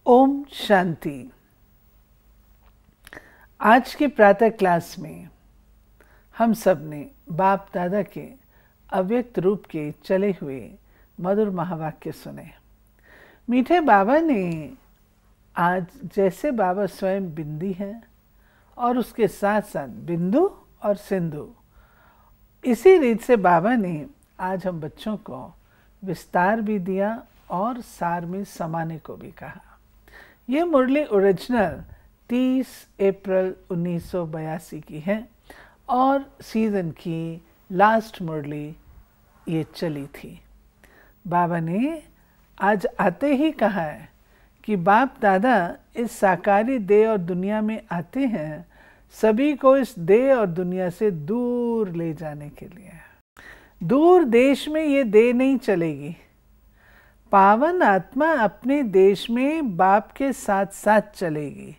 ओम शांति। आज के प्रातः क्लास में हम सब ने बाप दादा के अव्यक्त रूप के चले हुए मधुर महावाक्य सुने। मीठे बाबा ने आज जैसे बाबा स्वयं बिंदी हैं और उसके साथ साथ बिंदु और सिंधु, इसी रीत से बाबा ने आज हम बच्चों को विस्तार भी दिया और सार में समाने को भी कहा। ये मुरली ओरिजिनल 30 अप्रैल 1982 की है और सीज़न की लास्ट मुरली ये चली थी। बाबा ने आज आते ही कहा है कि बाप दादा इस साकारी देह और दुनिया में आते हैं सभी को इस देह और दुनिया से दूर ले जाने के लिए। दूर देश में ये देह नहीं चलेगी। पावन आत्मा अपने देश में बाप के साथ साथ चलेगी।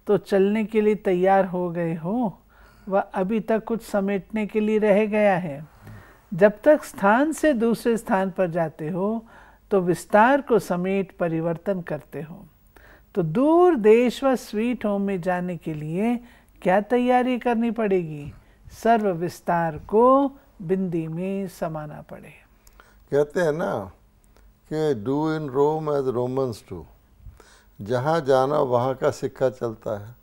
तो चलने के लिए तैयार हो गए हो, वह अभी तक कुछ समेटने के लिए रह गया है। जब तक स्थान से दूसरे स्थान पर जाते हो तो विस्तार को समेट परिवर्तन करते हो। तो दूर देश व स्वीट होम में जाने के लिए क्या तैयारी करनी पड़ेगी? सर्व विस्तार को बिंदी में समाना पड़े। कहते हैं ना कि do in Rome as Romans do, जहाँ जाना वहाँ का सिक्का चलता है।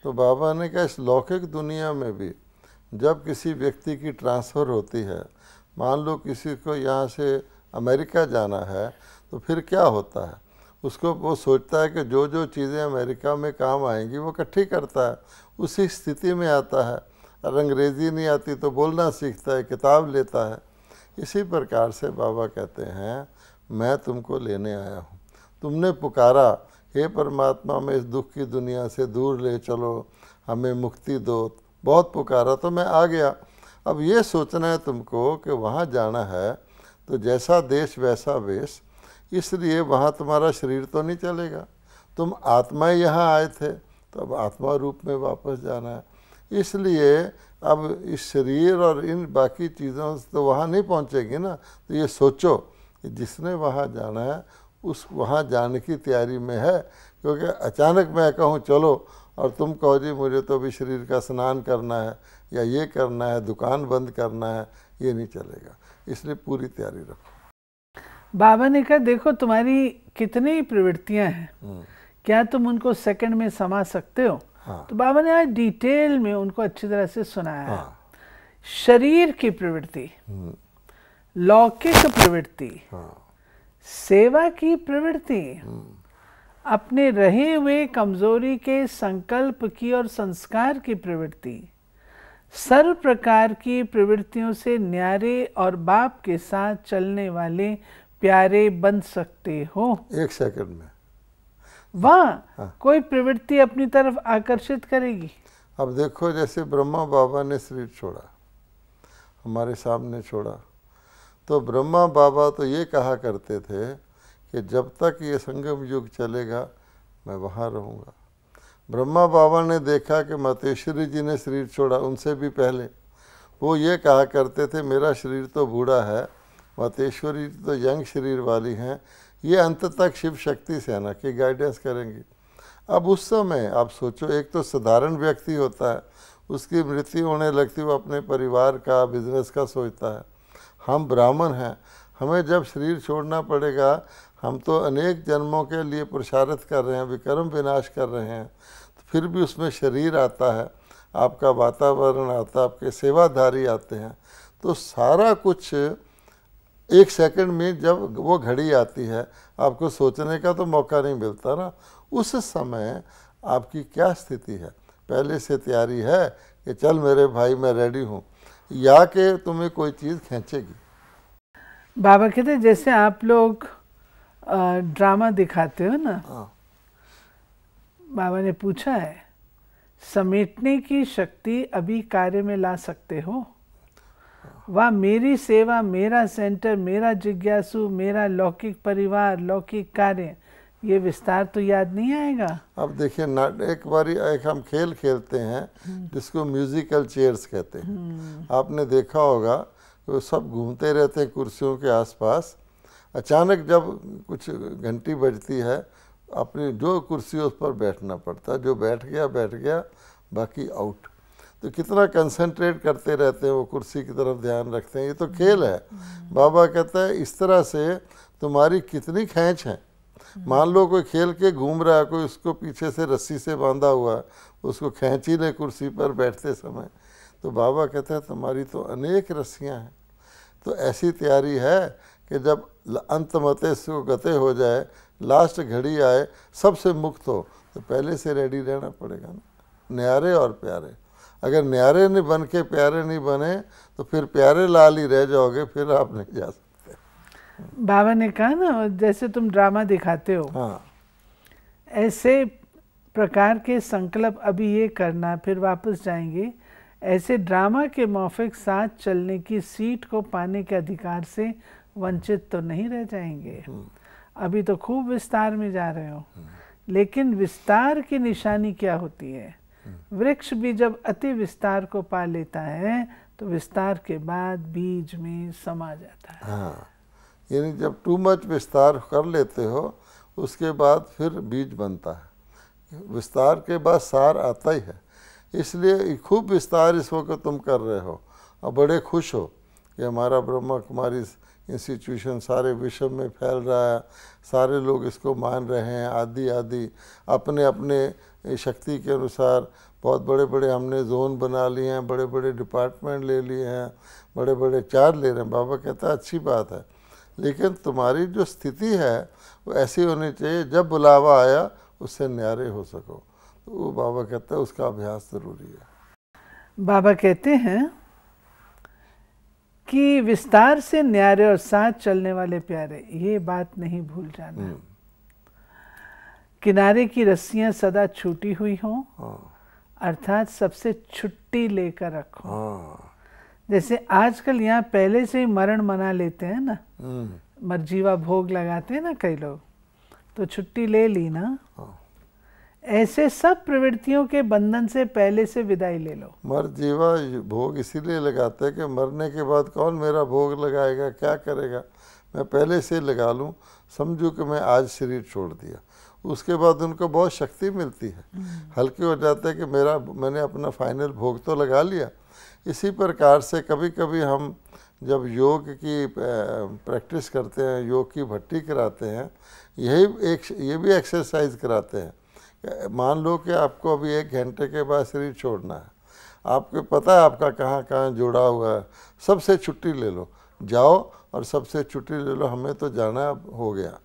तो बाबा ने कहा इस लौकिक दुनिया में भी जब किसी व्यक्ति की ट्रांसफ़र होती है, मान लो किसी को यहाँ से अमेरिका जाना है, तो फिर क्या होता है, उसको वो सोचता है कि जो जो चीज़ें अमेरिका में काम आएंगी वो इकट्ठी करता है, उसी स्थिति में आता है। और अंग्रेज़ी नहीं आती तो बोलना सीखता है, किताब लेता है। इसी प्रकार से बाबा कहते हैं मैं तुमको लेने आया हूँ। तुमने पुकारा हे परमात्मा मैं इस दुख की दुनिया से दूर ले चलो, हमें मुक्ति दो, बहुत पुकारा तो मैं आ गया। अब ये सोचना है तुमको कि वहाँ जाना है तो जैसा देश वैसा वेश, इसलिए वहाँ तुम्हारा शरीर तो नहीं चलेगा। तुम आत्मा यहाँ आए थे तो अब आत्मा रूप में वापस जाना है। इसलिए अब इस शरीर और इन बाकी चीज़ों से तो वहाँ नहीं पहुँचेगी ना। तो ये सोचो कि जिसने वहाँ जाना है उस वहाँ जाने की तैयारी में है। क्योंकि अचानक मैं कहूँ चलो और तुम कहो जी मुझे तो अभी शरीर का स्नान करना है या ये करना है, दुकान बंद करना है, ये नहीं चलेगा। इसलिए पूरी तैयारी रखो। बाबा ने कहा देखो तुम्हारी कितनी प्रवृत्तियां हैं, क्या तुम उनको सेकंड में समा सकते हो? हाँ। तो बाबा ने आज डिटेल में उनको अच्छी तरह से सुनाया। हाँ। शरीर की प्रवृत्ति, लौकिक प्रवृत्ति, सेवा की प्रवृत्ति, अपने रहे हुए कमजोरी के संकल्प की और संस्कार की प्रवृत्ति, सर्व प्रकार की प्रवृत्तियों से न्यारे और बाप के साथ चलने वाले प्यारे बन सकते हो। एक सेकंड में वहाँ कोई प्रवृत्ति अपनी तरफ आकर्षित करेगी। अब देखो जैसे ब्रह्मा बाबा ने शरीर छोड़ा, हमारे सामने छोड़ा, तो ब्रह्मा बाबा तो ये कहा करते थे कि जब तक ये संगम युग चलेगा मैं वहाँ रहूँगा। ब्रह्मा बाबा ने देखा कि मातेश्वरी जी ने शरीर छोड़ा, उनसे भी पहले वो ये कहा करते थे मेरा शरीर तो बूढ़ा है, मातेश्वरी तो यंग शरीर वाली हैं, ये अंत तक शिव शक्ति सेना की गाइडेंस करेंगी। अब उस समय आप सोचो, एक तो साधारण व्यक्ति होता है, उसकी मृत्यु होने लगती, वो अपने परिवार का बिजनेस का सोचता है। हम ब्राह्मण हैं, हमें जब शरीर छोड़ना पड़ेगा, हम तो अनेक जन्मों के लिए पुरुषार्थ कर रहे हैं, विक्रम विनाश कर रहे हैं, तो फिर भी उसमें शरीर आता है, आपका वातावरण आता है, आपके सेवाधारी आते हैं, तो सारा कुछ एक सेकंड में जब वो घड़ी आती है आपको सोचने का तो मौका नहीं मिलता ना। उस समय आपकी क्या स्थिति है? पहले से तैयारी है कि चल मेरे भाई मैं रेडी हूँ, या कि तुम्हें कोई चीज़ खींचेगी? बाबा कहते जैसे आप लोग ड्रामा दिखाते हो ना। हाँ। बाबा ने पूछा है समेटने की शक्ति अभी कार्य में ला सकते हो? वह मेरी सेवा, मेरा सेंटर, मेरा जिज्ञासु, मेरा लौकिक परिवार, लौकिक कार्य, ये विस्तार तो याद नहीं आएगा। अब देखिए एक बारी एक हम खेल खेलते हैं जिसको म्यूजिकल चेयर्स कहते हैं। आपने देखा होगा वो सब घूमते रहते हैं कुर्सियों के आसपास। अचानक जब कुछ घंटी बजती है अपनी जो कुर्सी उस पर बैठना पड़ता है, जो बैठ गया, बाकी आउट। तो कितना कंसंट्रेट करते रहते हैं, वो कुर्सी की तरफ ध्यान रखते हैं। ये तो खेल है। बाबा कहता है इस तरह से तुम्हारी कितनी खींच है। मान लो कोई खेल के घूम रहा है, कोई उसको पीछे से रस्सी से बांधा हुआ है, उसको खींच ही ले कुर्सी पर बैठते समय। तो बाबा कहता है तुम्हारी तो अनेक रस्सियाँ हैं। तो ऐसी तैयारी है कि जब अंत मते सो गते हो जाए, लास्ट घड़ी आए, सबसे मुक्त हो, तो पहले से रेडी रहना पड़ेगा ना, न्यारे और प्यारे। अगर न्यारे नहीं बन के प्यारे नहीं बने तो फिर प्यारे लाल ही रह जाओगे, फिर आप नहीं जा सकते। बाबा ने कहा ना, जैसे तुम ड्रामा दिखाते हो, हाँ, ऐसे प्रकार के संकल्प अभी ये करना, फिर वापस जाएंगे, ऐसे ड्रामा के मौफिक साथ चलने की सीट को पाने के अधिकार से वंचित तो नहीं रह जाएंगे। अभी तो खूब विस्तार में जा रहे हो, लेकिन विस्तार की निशानी क्या होती है? वृक्ष भी जब अति विस्तार को पा लेता है तो विस्तार के बाद बीज में समा जाता है। हाँ, यानी जब टू मच विस्तार कर लेते हो, उसके बाद फिर बीज बनता है। विस्तार के बाद सार आता ही है। इसलिए खूब विस्तार इस वक्त तुम कर रहे हो और बड़े खुश हो कि हमारा ब्रह्मा कुमारी इंस्टीट्यूशन सारे विश्व में फैल रहा है, सारे लोग इसको मान रहे हैं, आदि आदि अपने अपने शक्ति के अनुसार बहुत बड़े बड़े हमने जोन बना लिए हैं, बड़े बड़े डिपार्टमेंट ले लिए हैं, बड़े बड़े चार्ज ले रहे हैं। बाबा कहता है अच्छी बात है, लेकिन तुम्हारी जो स्थिति है वो ऐसी होनी चाहिए जब बुलावा आया उससे न्यारे हो सको। तो वो बाबा कहता है उसका अभ्यास ज़रूरी है। बाबा कहते हैं कि विस्तार से न्यारे और साथ चलने वाले प्यारे, ये बात नहीं भूल जाना। किनारे की रस्सियां सदा छूटी हुई हों, अर्थात सबसे छुट्टी लेकर रखो। जैसे आजकल यहाँ पहले से ही मरण मना लेते हैं ना, मरजीवा भोग लगाते हैं ना कई लोग, तो छुट्टी ले ली ना। ऐसे सब प्रवृत्तियों के बंधन से पहले से विदाई ले लो। मरजीवा भोग इसीलिए लगाते हैं कि मरने के बाद कौन मेरा भोग लगाएगा, क्या करेगा, मैं पहले से लगा लूँ, समझूँ कि मैं आज शरीर छोड़ दिया। उसके बाद उनको बहुत शक्ति मिलती है, हल्के हो जाते हैं कि मैंने अपना फाइनल भोग तो लगा लिया। इसी प्रकार से कभी कभी हम जब योग की प्रैक्टिस करते हैं, योग की भट्टी कराते हैं, ये भी एक्सरसाइज कराते हैं। मान लो कि आपको अभी 1 घंटे के बाद शरीर छोड़ना है, आपको पता है आपका कहाँ कहाँ जुड़ा हुआ है, सबसे छुट्टी ले लो, जाओ और सबसे छुट्टी ले लो, हमें तो जाना हो गया।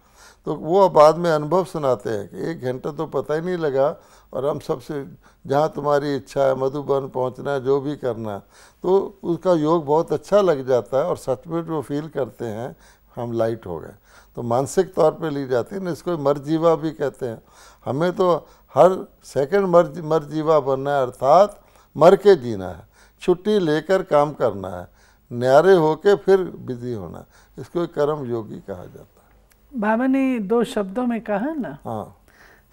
तो वो बाद में अनुभव सुनाते हैं कि 1 घंटा तो पता ही नहीं लगा और हम सबसे जहाँ तुम्हारी इच्छा है, मधुबन पहुँचना है, जो भी करना, तो उसका योग बहुत अच्छा लग जाता है और सच में वो फील करते हैं हम लाइट हो गए। तो मानसिक तौर पे ली जाती है ना, इसको मरजीवा भी कहते हैं। हमें तो हर सेकंड मरजीवा बनना है, अर्थात मर के जीना है, छुट्टी लेकर काम करना है, न्यारे होके फिर बिजी होना, इसको कर्म योगी कहा जाता है। बाबा ने 2 शब्दों में कहा ना, हाँ,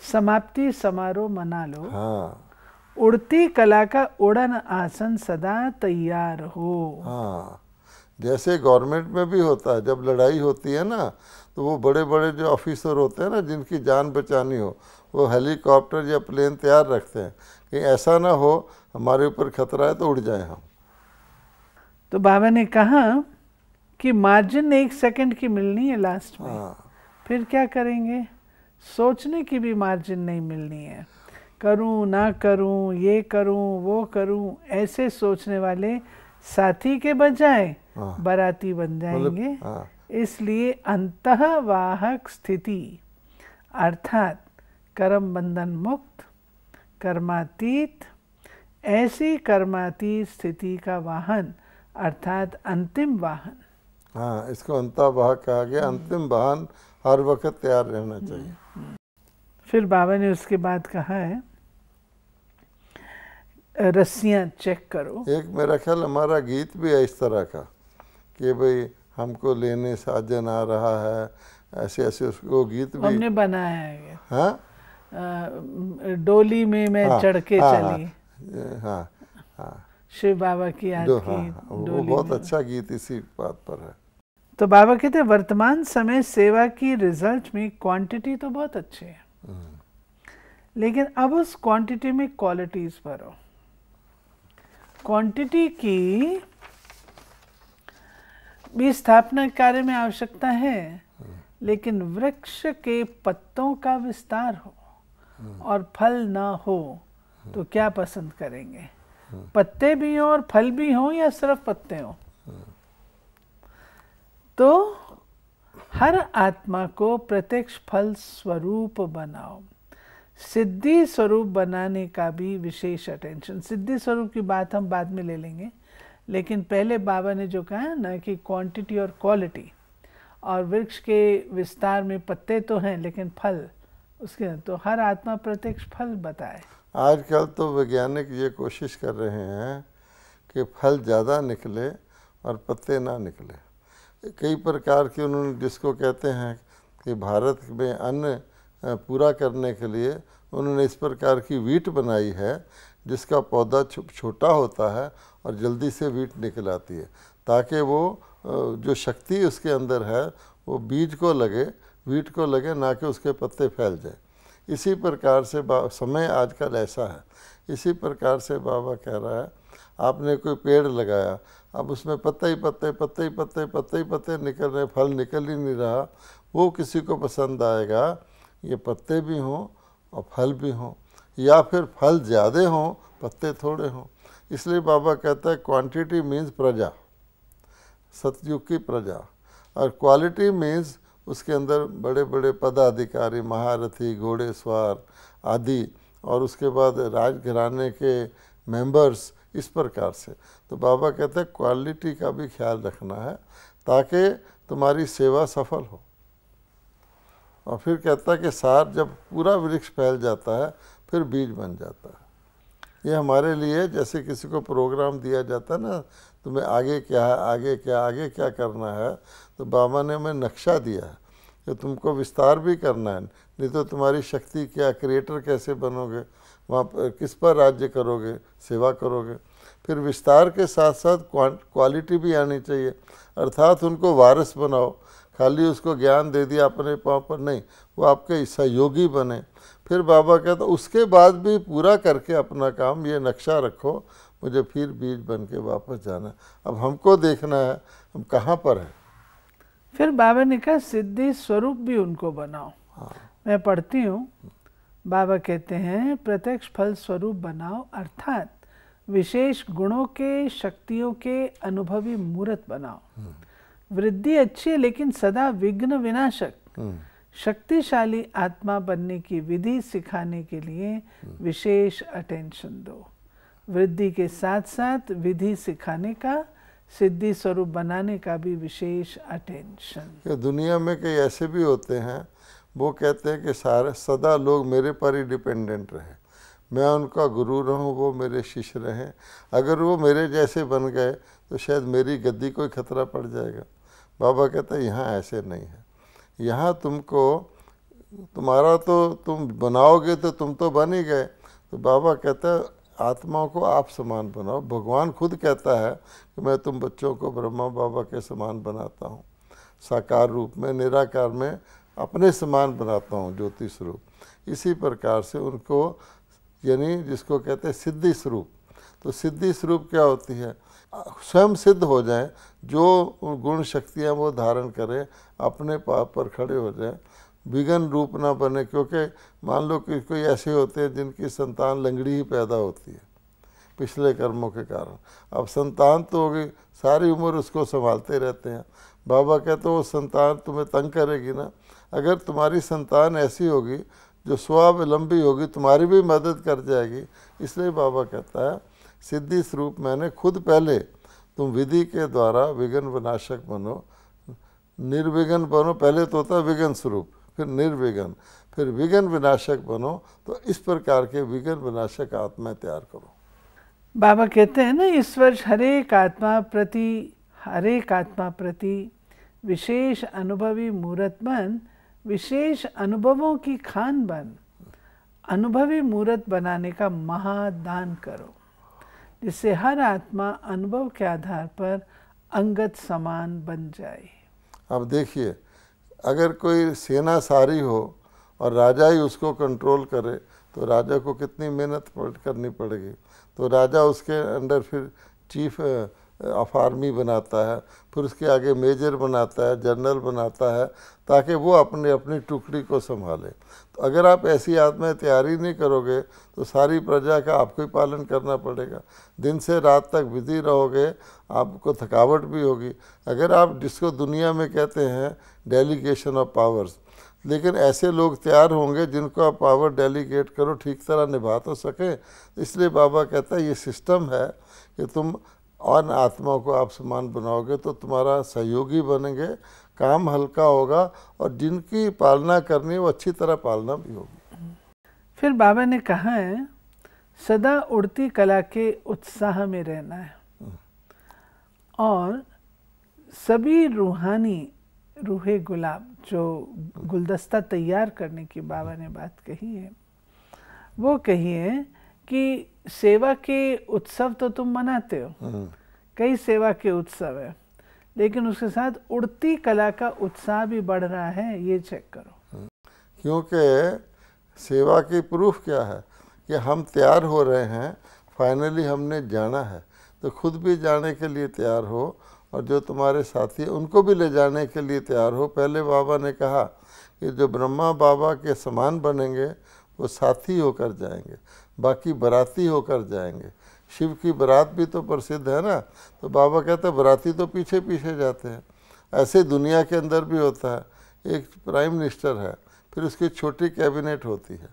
समाप्ति समारोह मना लो। हाँ, उड़ती कला का उड़न आसन सदा तैयार हो। हाँ, जैसे गवर्नमेंट में भी होता है, जब लड़ाई होती है ना, तो वो बड़े बड़े जो ऑफिसर होते हैं ना, जिनकी जान बचानी हो, वो हेलीकॉप्टर या प्लेन तैयार रखते हैं कि ऐसा ना हो हमारे ऊपर खतरा है तो उड़ जाए हम। तो बाबा ने कहा कि मार्जिन 1 सेकंड की मिलनी है लास्ट में। हाँ, फिर क्या करेंगे? सोचने की भी मार्जिन नहीं मिलनी है, करूं ना करूं, ये करूं वो करूं, ऐसे सोचने वाले साथी के बजाय बाराती बन जाएंगे। इसलिए अंतःवाहक स्थिति अर्थात कर्म बंधन मुक्त, कर्मातीत, ऐसी कर्मातीत स्थिति का वाहन अर्थात अंतिम वाहन। हाँ, इसको अंतःवाहक कहा गया। अंतिम वाहन हर वक्त तैयार रहना चाहिए। फिर बाबा ने उसके बाद कहा है रस्सियां चेक करो। एक मेरा ख्याल हमारा गीत भी है इस तरह का कि भाई हमको लेने साजन आ रहा है, ऐसे ऐसे उसको गीत भी हमने बनाया है। हाँ, डोली में मैं चढ़ के चली। हाँ, हाँ, शिव बाबा की याद की वो बहुत अच्छा गीत इसी बात पर है। तो बाबा कहते हैं वर्तमान समय सेवा की रिजल्ट में क्वांटिटी तो बहुत अच्छे है, लेकिन अब उस क्वांटिटी में क्वालिटीज भरो। क्वांटिटी की भी स्थापना कार्य में आवश्यकता है, लेकिन वृक्ष के पत्तों का विस्तार हो और फल ना हो तो क्या पसंद करेंगे? पत्ते भी हो और फल भी हो या सिर्फ पत्ते हो? तो हर आत्मा को प्रत्यक्ष फल स्वरूप बनाओ। सिद्धि स्वरूप बनाने का भी विशेष अटेंशन। सिद्धि स्वरूप की बात हम बाद में ले लेंगे, लेकिन पहले बाबा ने जो कहा ना कि क्वांटिटी और क्वालिटी, और वृक्ष के विस्तार में पत्ते तो हैं लेकिन फल उसके, तो हर आत्मा प्रत्यक्ष फल बताए। आजकल तो वैज्ञानिक ये कोशिश कर रहे हैं कि फल ज़्यादा निकले और पत्ते ना निकले। कई प्रकार के उन्होंने, जिसको कहते हैं कि भारत में अन्न पूरा करने के लिए उन्होंने इस प्रकार की वीट बनाई है जिसका पौधा छोटा होता है और जल्दी से वीट निकल आती है, ताकि वो जो शक्ति उसके अंदर है वो बीज को लगे, वीट को लगे, ना कि उसके पत्ते फैल जाए। इसी प्रकार से समय आजकल ऐसा है। इसी प्रकार से बाबा कह रहा है, आपने कोई पेड़ लगाया, अब उसमें पत्ते ही पत्ते पत्ते ही पत्ते पत्ते ही पत्ते निकल रहे, फल निकल ही नहीं रहा, वो किसी को पसंद आएगा ये पत्ते भी हों और फल भी हों, या फिर फल ज़्यादा हों पत्ते थोड़े हों। इसलिए बाबा कहता है क्वांटिटी मीन्स प्रजा, सतयुग की प्रजा, और क्वालिटी मीन्स उसके अंदर बड़े बड़े पदाधिकारी, महारथी, घोड़ेसवार आदि, और उसके बाद राजघराने के मेंबर्स, इस प्रकार से। तो बाबा कहते हैं क्वालिटी का भी ख्याल रखना है ताकि तुम्हारी सेवा सफल हो। और फिर कहता है कि सार जब पूरा वृक्ष फैल जाता है फिर बीज बन जाता है। ये हमारे लिए जैसे किसी को प्रोग्राम दिया जाता है ना, तुम्हें आगे क्या है, आगे क्या करना है, तो बाबा ने हमें नक्शा दिया है कि तुमको विस्तार भी करना है, नहीं तो तुम्हारी शक्ति क्या, क्रिएटर कैसे बनोगे, वहाँ पर किस पर राज्य करोगे, सेवा करोगे। फिर विस्तार के साथ साथ क्वालिटी भी आनी चाहिए, अर्थात उनको वारिस बनाओ। खाली उसको ज्ञान दे दिया अपने पाँव पर नहीं, वो आपके सहयोगी बने। फिर बाबा कहता उसके बाद भी पूरा करके अपना काम, ये नक्शा रखो, मुझे फिर बीज बन के वापस जाना। अब हमको देखना है हम कहाँ पर हैं। फिर बाबा ने कहा सिद्धि स्वरूप भी उनको बनाओ। हाँ। मैं पढ़ती हूँ, बाबा कहते हैं प्रत्यक्ष फल स्वरूप बनाओ, अर्थात विशेष गुणों के, शक्तियों के अनुभवी मूर्त बनाओ। वृद्धि अच्छी है लेकिन सदा विघ्न विनाशक शक्तिशाली आत्मा बनने की विधि सिखाने के लिए विशेष अटेंशन दो। वृद्धि के साथ साथ विधि सिखाने का, सिद्धि स्वरूप बनाने का भी विशेष अटेंशन। दुनिया में कई ऐसे भी होते हैं, वो कहते हैं कि सारे सदा लोग मेरे पर ही डिपेंडेंट रहे, मैं उनका गुरु रहूं, वो मेरे शिष्य रहें। अगर वो मेरे जैसे बन गए तो शायद मेरी गद्दी कोई खतरा पड़ जाएगा। बाबा कहता है यहाँ ऐसे नहीं है, यहाँ तुमको, तुम्हारा तो तुम बनाओगे तो तुम तो बन ही गए। तो बाबा कहता है आत्माओं को आप समान बनाओ। भगवान खुद कहता है कि मैं तुम बच्चों को ब्रह्मा बाबा के समान बनाता हूँ, साकार रूप में, निराकार में अपने समान बनाता हूँ, ज्योति स्वरूप। इसी प्रकार से उनको, यानी जिसको कहते हैं सिद्धि स्वरूप। तो सिद्धि स्वरूप क्या होती है? स्वयं सिद्ध हो जाएं, जो गुण शक्तियाँ वो धारण करें, अपने पाप पर खड़े हो जाएं, विघन रूप ना बने। क्योंकि मान लो कि कोई ऐसे होते हैं जिनकी संतान लंगड़ी ही पैदा होती है पिछले कर्मों के कारण। अब संतान तो होगी, सारी उम्र उसको संभालते रहते हैं। बाबा कहते वो संतान तुम्हें तंग करेगी ना। अगर तुम्हारी संतान ऐसी होगी जो स्वावलंबी होगी, तुम्हारी भी मदद कर जाएगी। इसलिए बाबा कहता है सिद्धि स्वरूप मैंने खुद पहले, तुम विधि के द्वारा विघ्न विनाशक बनो, निर्विघ्न बनो। पहले तो होता है विघ्न स्वरूप, फिर निर्विघ्न, फिर विघ्न विनाशक बनो। तो इस प्रकार के विघ्न विनाशक आत्मा तैयार करो। बाबा कहते हैं ना, इस वर्ष हर एक आत्मा प्रति विशेष अनुभवी मूर्त बन, विशेष अनुभवों की खान बन, अनुभवी मूर्त बनाने का महादान करो, जिससे हर आत्मा अनुभव के आधार पर अंगत समान बन जाए। अब देखिए, अगर कोई सेना सारी हो और राजा ही उसको कंट्रोल करे तो राजा को कितनी मेहनत करनी पड़ेगी। तो राजा उसके अंडर फिर चीफ ऑफ आर्मी बनाता है, फिर उसके आगे मेजर बनाता है, जनरल बनाता है, ताकि वो अपनी अपनी टुकड़ी को संभाले। तो अगर आप ऐसी आत्मा तैयारी नहीं करोगे तो सारी प्रजा का आपको ही पालन करना पड़ेगा। दिन से रात तक बिजी रहोगे, आपको थकावट भी होगी। अगर आप जिसको दुनिया में कहते हैं डेलीगेशन ऑफ पावर्स, लेकिन ऐसे लोग तैयार होंगे जिनको आप पावर डेलीगेट करो, ठीक तरह निभा तो सकें। इसलिए बाबा कहता है ये सिस्टम है कि तुम और आत्माओं को आप समान बनाओगे तो तुम्हारा सहयोगी बनेंगे, काम हल्का होगा और जिनकी पालना करनी है वो अच्छी तरह पालना भी होगी। फिर बाबा ने कहा है सदा उड़ती कला के उत्साह में रहना है और सभी रूहानी रूहे गुलाब जो गुलदस्ता तैयार करने की बाबा ने बात कही है, वो कही है कि सेवा के उत्सव तो तुम मनाते हो, कई सेवा के उत्सव है, लेकिन उसके साथ उड़ती कला का उत्साह भी बढ़ रहा है, ये चेक करो। क्योंकि सेवा की प्रूफ क्या है कि हम तैयार हो रहे हैं, फाइनली हमने जाना है, तो खुद भी जाने के लिए तैयार हो और जो तुम्हारे साथी उनको भी ले जाने के लिए तैयार हो। पहले बाबा ने कहा कि जो ब्रह्मा बाबा के समान बनेंगे वो साथी होकर जाएंगे, बाकी बराती होकर जाएंगे। शिव की बारात भी तो प्रसिद्ध है ना, तो बाबा कहते हैं बराती तो पीछे पीछे जाते हैं। ऐसे दुनिया के अंदर भी होता है, एक प्राइम मिनिस्टर है, फिर उसकी छोटी कैबिनेट होती है,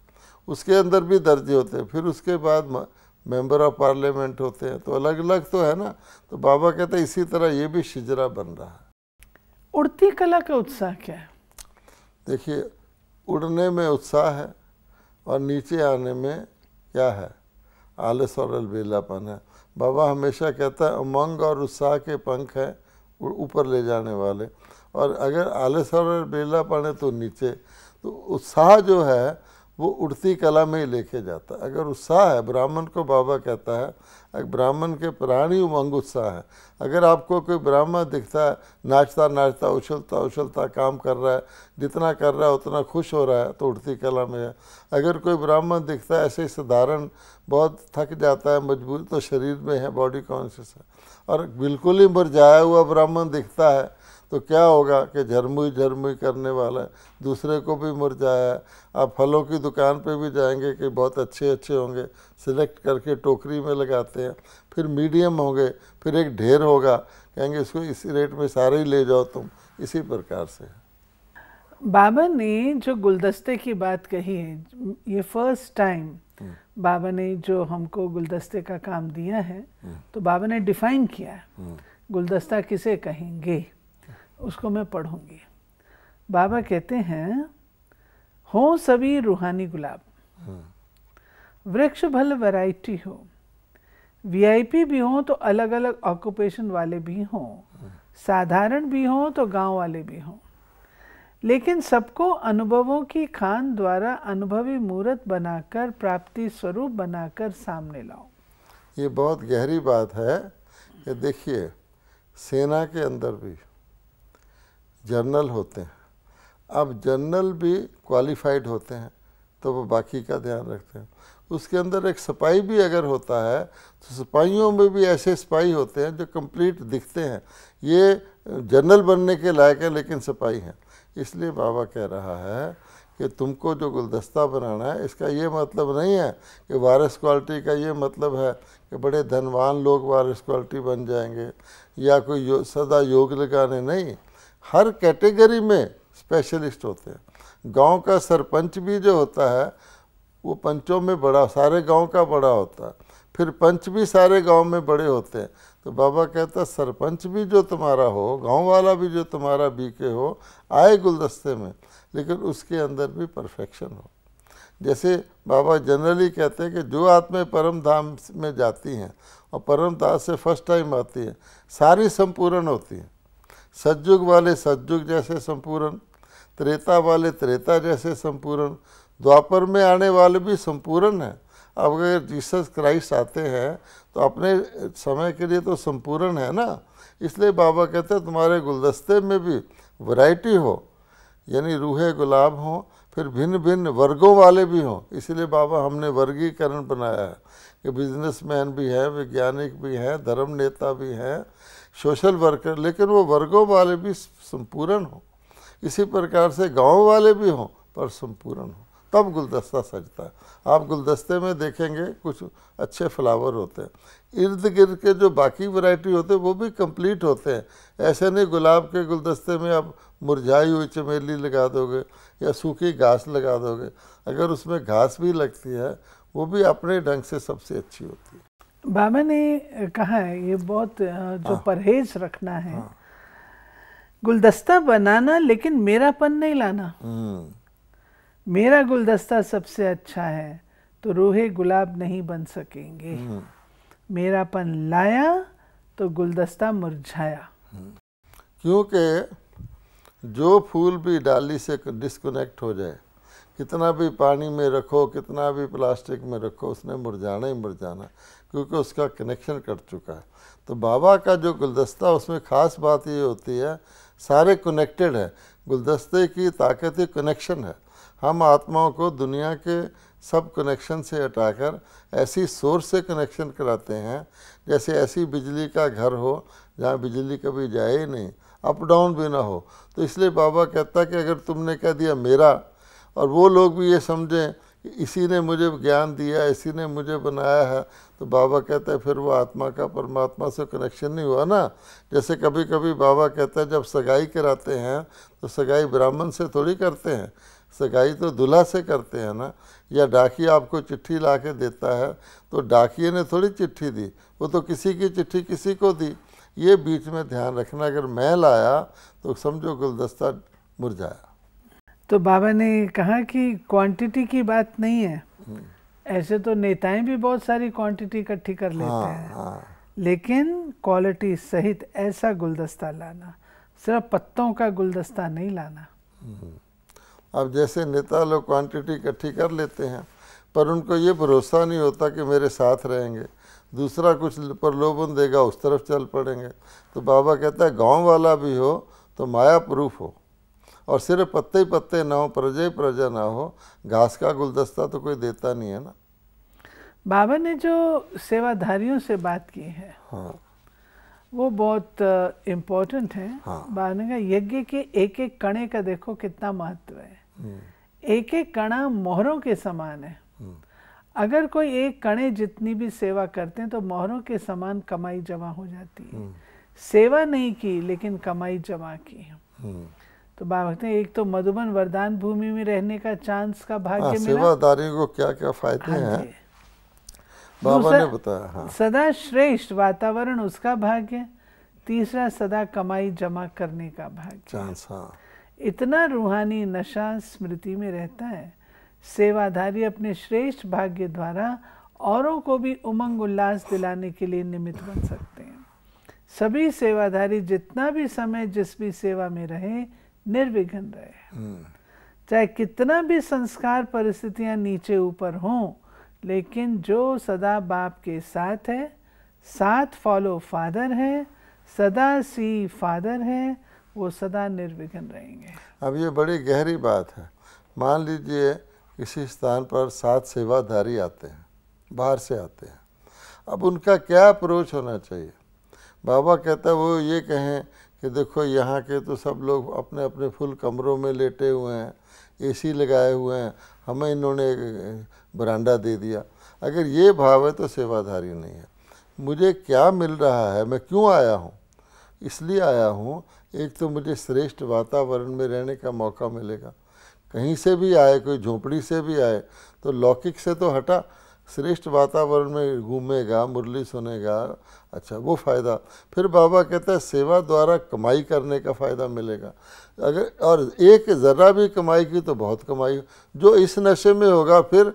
उसके अंदर भी दर्जे होते हैं, फिर उसके बाद मेंबर ऑफ पार्लियामेंट होते हैं, तो अलग अलग तो है ना। तो बाबा कहते हैं इसी तरह ये भी शिजरा बन रहा है। उड़ती कला का उत्साह क्या है? देखिए, उड़ने में उत्साह है और नीचे आने में क्या है, आलस और अलबेलापन है। बाबा हमेशा कहता है उमंग और उत्साह के पंख हैं ऊपर ले जाने वाले, और अगर आलस और अलबेलापन है तो नीचे। तो उत्साह जो है वो उड़ती कला में ही लेके जाता है। अगर उत्साह है, ब्राह्मण को बाबा कहता है, अगर ब्राह्मण के प्राणी उमंग उत्साह है। अगर आपको कोई ब्राह्मण दिखता है नाचता नाचता उछलता उछलता काम कर रहा है, जितना कर रहा है उतना खुश हो रहा है, तो उड़ती कला में है। अगर कोई ब्राह्मण दिखता है ऐसे ही साधारण, बहुत थक जाता है, मजबूर, तो शरीर में है, बॉडी कॉन्शियस है। और बिल्कुल ही मुरझाया हुआ ब्राह्मण दिखता है तो क्या होगा कि झरमुई झरमुई करने वाला है, दूसरे को भी मुरझाया है। आप फलों की दुकान पे भी जाएंगे कि बहुत अच्छे अच्छे होंगे, सिलेक्ट करके टोकरी में लगाते हैं, फिर मीडियम होंगे, फिर एक ढेर होगा, कहेंगे इसको इसी रेट में सारे ही ले जाओ तुम। इसी प्रकार से बाबा ने जो गुलदस्ते की बात कही है, ये फर्स्ट टाइम बाबा ने जो हमको गुलदस्ते का काम दिया है, तो बाबा ने डिफाइन किया है गुलदस्ता किसे कहेंगे, उसको मैं पढ़ूंगी। बाबा कहते हैं हो सभी रूहानी गुलाब, वृक्ष भल वैरायटी हो, वीआईपी भी हो तो अलग अलग ऑक्यूपेशन वाले भी हों, साधारण भी हो तो गांव वाले भी हों, लेकिन सबको अनुभवों की खान द्वारा अनुभवी मूर्त बनाकर प्राप्ति स्वरूप बनाकर सामने लाओ। ये बहुत गहरी बात है कि देखिए, सेना के अंदर भी जनरल होते हैं। अब जनरल भी क्वालिफाइड होते हैं तो वो बाकी का ध्यान रखते हैं। उसके अंदर एक सिपाही भी अगर होता है तो सिपाहियों में भी ऐसे सिपाही होते हैं जो कंप्लीट दिखते हैं, ये जनरल बनने के लायक है लेकिन सिपाही हैं। इसलिए बाबा कह रहा है कि तुमको जो गुलदस्ता बनाना है, इसका ये मतलब नहीं है कि वारिस क्वालिटी का ये मतलब है कि बड़े धनवान लोग वारिस क्वालिटी बन जाएंगे या कोई सदा योग लगाने, नहीं। हर कैटेगरी में स्पेशलिस्ट होते हैं। गांव का सरपंच भी जो होता है वो पंचों में बड़ा, सारे गांव का बड़ा होता है, फिर पंच भी सारे गांव में बड़े होते हैं। तो बाबा कहता है सरपंच भी जो तुम्हारा हो, गांव वाला भी जो तुम्हारा बीके हो, आए गुलदस्ते में, लेकिन उसके अंदर भी परफेक्शन हो। जैसे बाबा जनरली कहते हैं कि जो आत्माएं परम धाम में जाती हैं और परम धाम से फर्स्ट टाइम आती हैं, सारी संपूर्ण होती हैं। सतयुग वाले सतयुग जैसे संपूर्ण, त्रेता वाले त्रेता जैसे संपूर्ण, द्वापर में आने वाले भी संपूर्ण हैं। अब अगर जीसस क्राइस्ट आते हैं तो अपने समय के लिए तो संपूर्ण है ना। इसलिए बाबा कहते हैं तुम्हारे गुलदस्ते में भी वैरायटी हो। यानी रूहे गुलाब हों, फिर भिन्न भिन्न वर्गों वाले भी हों। इसलिए बाबा हमने वर्गीकरण बनाया है कि बिजनेसमैन भी हैं, वैज्ञानिक भी हैं, धर्म नेता भी हैं, सोशल वर्कर, लेकिन वो वर्गों वाले भी संपूर्ण हों। इसी प्रकार से गांव वाले भी हों पर संपूर्ण हों, तब गुलदस्ता सजता है। आप गुलदस्ते में देखेंगे कुछ अच्छे फ्लावर होते हैं, इर्द गिर्द के जो बाकी वैरायटी होते हैं वो भी कंप्लीट होते हैं। ऐसे नहीं गुलाब के गुलदस्ते में आप मुरझाई हुई चमेली लगा दोगे या सूखी घास लगा दोगे, अगर उसमें घास भी लगती है वो भी अपने ढंग से सबसे अच्छी होती है। बाबा ने कहा है ये बहुत जो परहेज रखना है, गुलदस्ता बनाना लेकिन मेरापन नहीं लाना। मेरा गुलदस्ता सबसे अच्छा है तो रूहे गुलाब नहीं बन सकेंगे। मेरापन लाया तो गुलदस्ता मुरझाया। क्योंकि जो फूल भी डाली से डिस्कनेक्ट हो जाए, कितना भी पानी में रखो, कितना भी प्लास्टिक में रखो, उसने मुरझाना ही मुरझाना, क्योंकि उसका कनेक्शन कट चुका है। तो बाबा का जो गुलदस्ता, उसमें ख़ास बात ये होती है सारे कनेक्टेड है। गुलदस्ते की ताकत ही कनेक्शन है। हम आत्माओं को दुनिया के सब कनेक्शन से हटाकर ऐसी सोर्स से कनेक्शन कराते हैं जैसे ऐसी बिजली का घर हो जहाँ बिजली कभी जाए ही नहीं, अप डाउन भी ना हो। तो इसलिए बाबा कहता है कि अगर तुमने कह दिया मेरा, और वो लोग भी ये समझें कि इसी ने मुझे ज्ञान दिया, इसी ने मुझे बनाया है, तो बाबा कहता है फिर वो आत्मा का परमात्मा से कनेक्शन नहीं हुआ ना। जैसे कभी कभी बाबा कहता है जब सगाई कराते हैं तो सगाई ब्राह्मण से थोड़ी करते हैं, सगाई तो दूल्हा से करते हैं ना। या डाकिया आपको चिट्ठी ला के देता है तो डाकिए ने थोड़ी चिट्ठी दी, वो तो किसी की चिट्ठी किसी को दी। ये बीच में ध्यान रखना, अगर मैं लाया तो समझो गुलदस्ता मुरझाया। तो बाबा ने कहा कि क्वांटिटी की बात नहीं है, ऐसे तो नेताएं भी बहुत सारी क्वांटिटी इकट्ठी कर लेते हैं, लेकिन क्वालिटी सहित ऐसा गुलदस्ता लाना, सिर्फ पत्तों का गुलदस्ता नहीं लाना। अब जैसे नेता लोग क्वांटिटी इकट्ठी कर लेते हैं पर उनको ये भरोसा नहीं होता कि मेरे साथ रहेंगे, दूसरा कुछ प्रलोभन देगा उस तरफ चल पड़ेंगे। तो बाबा कहता है गांव वाला भी हो तो माया प्रूफ हो, और सिर्फ पत्ते ही पत्ते ना हो, प्रजा ही प्रजा ना हो। घास का गुलदस्ता तो कोई देता नहीं है ना। बाबा ने जो सेवाधारियों से बात की है, हाँ, वो बहुत इम्पोर्टेंट है। बाबा ने कहा यज्ञ के एक एक कणे का देखो कितना महत्व है। एक एक कणा मोहरों के समान है। अगर कोई एक कणे जितनी भी सेवा करते हैं तो मोहरों के समान कमाई जमा हो जाती है। सेवा नहीं की लेकिन कमाई जमा की। तो बाबा कहते हैं एक तो मधुबन वरदान भूमि में रहने का चांस का भाग्य मिला। सेवादारियों को क्या क्या फायदे हैं बाबा ने बताया। सदा श्रेष्ठ वातावरण उसका भाग्य। तीसरा सदा कमाई जमा करने का भाग्य, चांस। इतना रूहानी नशा स्मृति में रहता है। सेवाधारी अपने श्रेष्ठ भाग्य द्वारा औरों को भी उमंग उल्लास दिलाने के लिए निमित्त बन सकते हैं। सभी सेवाधारी जितना भी समय जिस भी सेवा में रहे निर्विघ्न रहे, चाहे कितना भी संस्कार परिस्थितियां नीचे ऊपर हों, लेकिन जो सदा बाप के साथ है, साथ फॉलो फादर है, सदा सी फादर है, वो सदा निर्विघ्न रहेंगे। अब ये बड़ी गहरी बात है। मान लीजिए किसी स्थान पर 7 सेवाधारी आते हैं, बाहर से आते हैं, अब उनका क्या अप्रोच होना चाहिए। बाबा कहता है वो ये कहें कि देखो यहाँ के तो सब लोग अपने अपने फुल कमरों में लेटे हुए हैं, एसी लगाए हुए हैं, हमें इन्होंने बरांडा दे दिया। अगर ये भाव है तो सेवाधारी नहीं है। मुझे क्या मिल रहा है, मैं क्यों आया हूँ, इसलिए आया हूँ। एक तो मुझे श्रेष्ठ वातावरण में रहने का मौका मिलेगा, कहीं से भी आए, कोई झोपड़ी से भी आए तो लौकिक से तो हटा, श्रेष्ठ वातावरण में घूमेगा, मुरली सुनेगा, अच्छा वो फ़ायदा। फिर बाबा कहता है सेवा द्वारा कमाई करने का फ़ायदा मिलेगा। अगर और एक ज़रा भी कमाई की तो बहुत कमाई। जो इस नशे में होगा फिर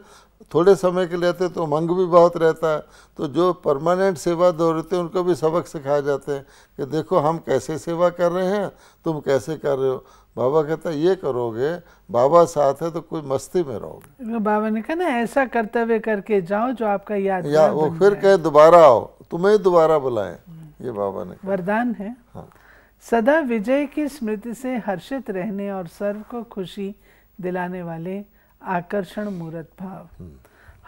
थोड़े समय के लिए तो मंग भी बहुत रहता है। तो जो परमानेंट सेवा दोहराते हैं उनको भी सबक सिखाए जाते हैं कि देखो हम कैसे सेवा कर रहे हैं, तुम कैसे कर रहे हो। बाबा कहता है ये करोगे, बाबा साथ है तो कोई मस्ती में रहोगे। बाबा ने कहा ना ऐसा कर्तव्य करके जाओ जो आपका याद या वो फिर कहे दोबारा आओ, तुम्हें दोबारा बुलाएं, ये बाबा ने वरदान है। हाँ। सदा विजय की स्मृति से हर्षित रहने और सर्व को खुशी दिलाने वाले आकर्षण मूर्त भाव।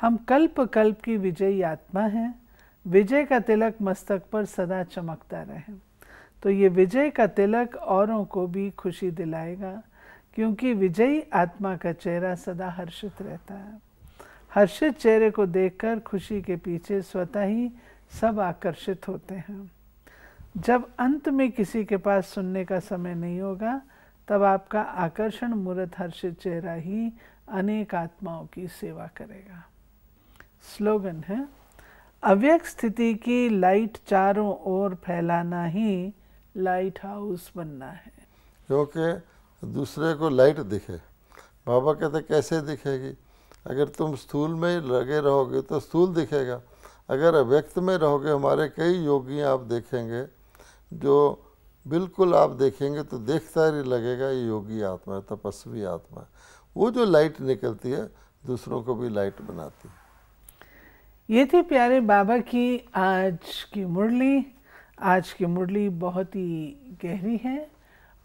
हम कल्प कल्प की विजयी आत्मा हैं। विजय का तिलक मस्तक पर सदा चमकता रहे। तो ये विजय का तिलक औरों को भी खुशी दिलाएगा, क्योंकि विजयी आत्मा का चेहरा सदा हर्षित रहता है। हर्षित चेहरे को देखकर खुशी के पीछे स्वतः ही सब आकर्षित होते हैं। जब अंत में किसी के पास सुनने का समय नहीं होगा, तब आपका आकर्षण मूर्त हर्षित चेहरा ही अनेक आत्माओं की सेवा करेगा। स्लोगन है, अव्यक्त स्थिति की लाइट चारों ओर फैलाना ही लाइट हाउस बनना है। क्योंकि दूसरे को लाइट दिखे। बाबा कहते कैसे दिखेगी? अगर तुम स्थूल में लगे रहोगे तो स्थूल दिखेगा। अगर अव्यक्त में रहोगे, हमारे कई योगी आप देखेंगे जो बिल्कुल आप देखेंगे तो देखता ही लगेगा ये योगी आत्मा है, तपस्वी आत्मा है। वो जो लाइट निकलती है दूसरों को भी लाइट बनाती है। ये थी प्यारे बाबा की आज की मुरली। आज की मुरली बहुत ही गहरी है।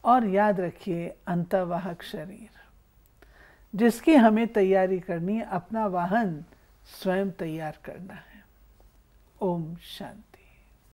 और याद रखिए, अंतर्वाहक शरीर जिसकी हमें तैयारी करनी है, अपना वाहन स्वयं तैयार करना है। ओम शांति।